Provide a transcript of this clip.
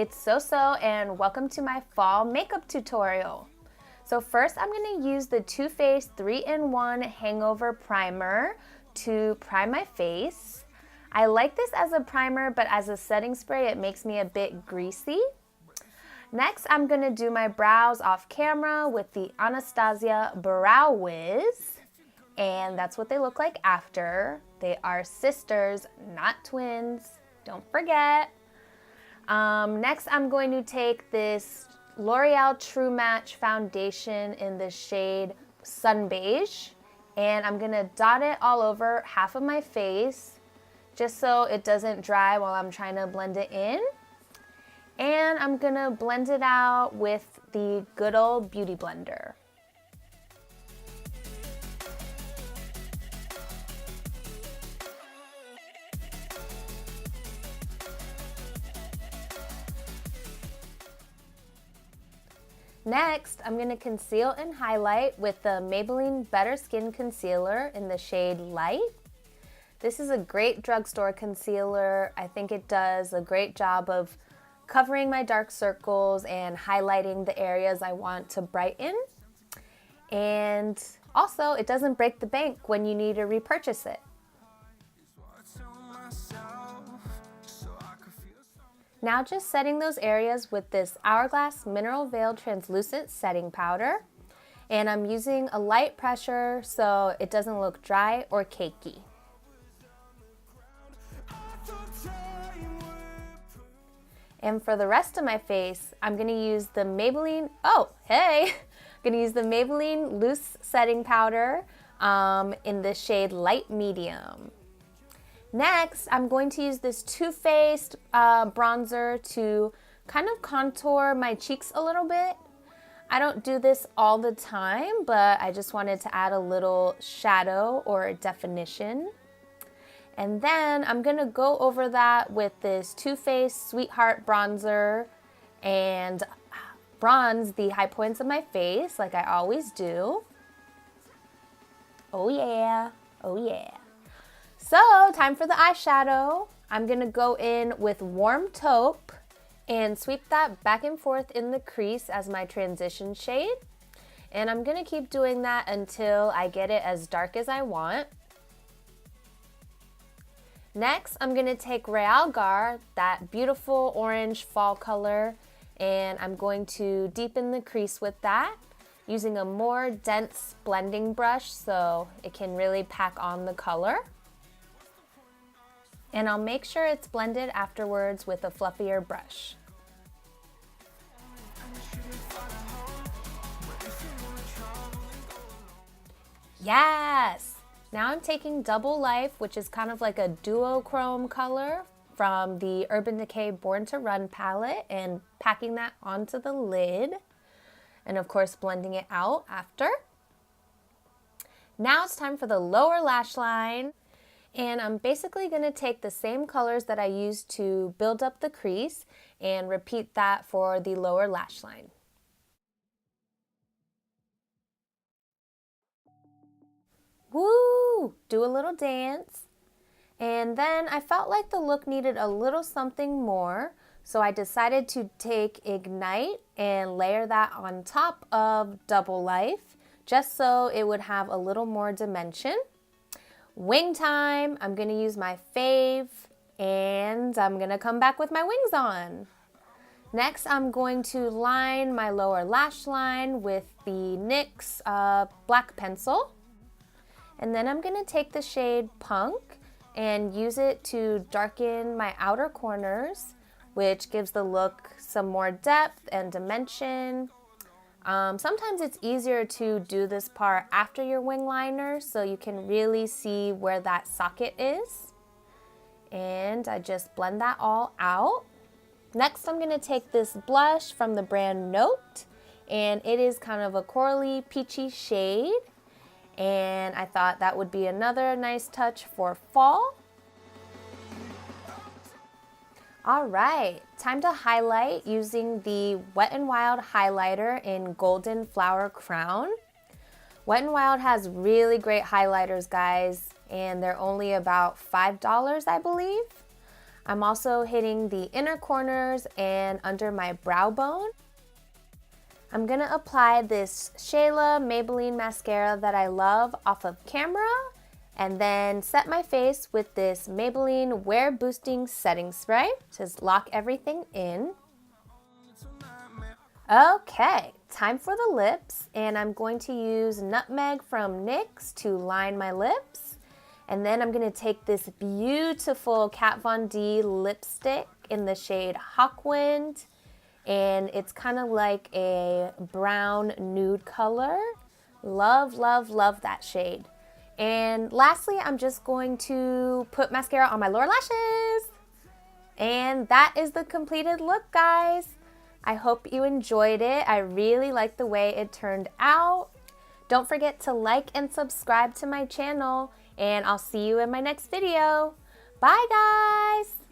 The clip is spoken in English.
it's Soso and welcome to my fall makeup tutorial. So first I'm going to use the Too Faced 3-in-1 Hangover Primer to prime my face. I like this as a primer, but as a setting spray it makes me a bit greasy. Next I'm going to do my brows off camera with the Anastasia Brow Wiz. And that's what they look like after. They are sisters, not twins. Don't forget. Next, I'm going to take this L'Oreal True Match foundation in the shade Sun Beige, and I'm going to dot it all over half of my face just so it doesn't dry while I'm trying to blend it in. And I'm going to blend it out with the good old Beauty Blender. Next, I'm going to conceal and highlight with the Maybelline Better Skin Concealer in the shade Light. This is a great drugstore concealer. I think it does a great job of covering my dark circles and highlighting the areas I want to brighten. And also, it doesn't break the bank when you need to repurchase it. Now just setting those areas with this Hourglass Mineral Veil Translucent Setting Powder. And I'm using a light pressure so it doesn't look dry or cakey. And for the rest of my face, I'm going to use the Maybelline, I'm going to use the Maybelline Loose Setting Powder in the shade Light Medium. Next, I'm going to use this Too Faced bronzer to kind of contour my cheeks a little bit. I don't do this all the time, but I just wanted to add a little shadow or definition. And then I'm going to go over that with this Too Faced Sweetheart bronzer and bronze the high points of my face like I always do. Oh yeah, oh yeah. So, time for the eyeshadow. I'm going to go in with Warm Taupe and sweep that back and forth in the crease as my transition shade. And I'm going to keep doing that until I get it as dark as I want. Next, I'm going to take realgar, that beautiful orange fall color, and I'm going to deepen the crease with that using a more dense blending brush so it can really pack on the color. And I'll make sure it's blended afterwards with a fluffier brush. Yes! Now I'm taking Double Life, which is kind of like a duochrome color from the Urban Decay Born to Run palette, and packing that onto the lid. And of course blending it out after. Now it's time for the lower lash line. And I'm basically going to take the same colors that I used to build up the crease and repeat that for the lower lash line. Woo! Do a little dance. And then I felt like the look needed a little something more, so I decided to take Ignite and layer that on top of Double Life, just so it would have a little more dimension. Wing time, I'm going to use my fave, and I'm going to come back with my wings on. Next, I'm going to line my lower lash line with the NYX black pencil. And then I'm going to take the shade Punk and use it to darken my outer corners, which gives the look some more depth and dimension. Sometimes it's easier to do this part after your wing liner so you can really see where that socket is. And I just blend that all out. Next, I'm going to take this blush from the brand Note, and it is kind of a corally peachy shade. And I thought that would be another nice touch for fall. Alright, time to highlight using the Wet n Wild highlighter in Golden Flower Crown. Wet n Wild has really great highlighters, guys, and they're only about $5, I believe. I'm also hitting the inner corners and under my brow bone. I'm gonna apply this Shayla Maybelline mascara that I love off of camera, and then set my face with this Maybelline Wear Boosting Setting Spray to lock everything in. Okay, time for the lips, and I'm going to use Nutmeg from NYX to line my lips. And then I'm gonna take this beautiful Kat Von D lipstick in the shade Hawkwind, and it's kind of like a brown nude color. Love, love, love that shade. And lastly, I'm just going to put mascara on my lower lashes. And that is the completed look, guys. I hope you enjoyed it. I really like the way it turned out. Don't forget to like and subscribe to my channel, and I'll see you in my next video. Bye, guys!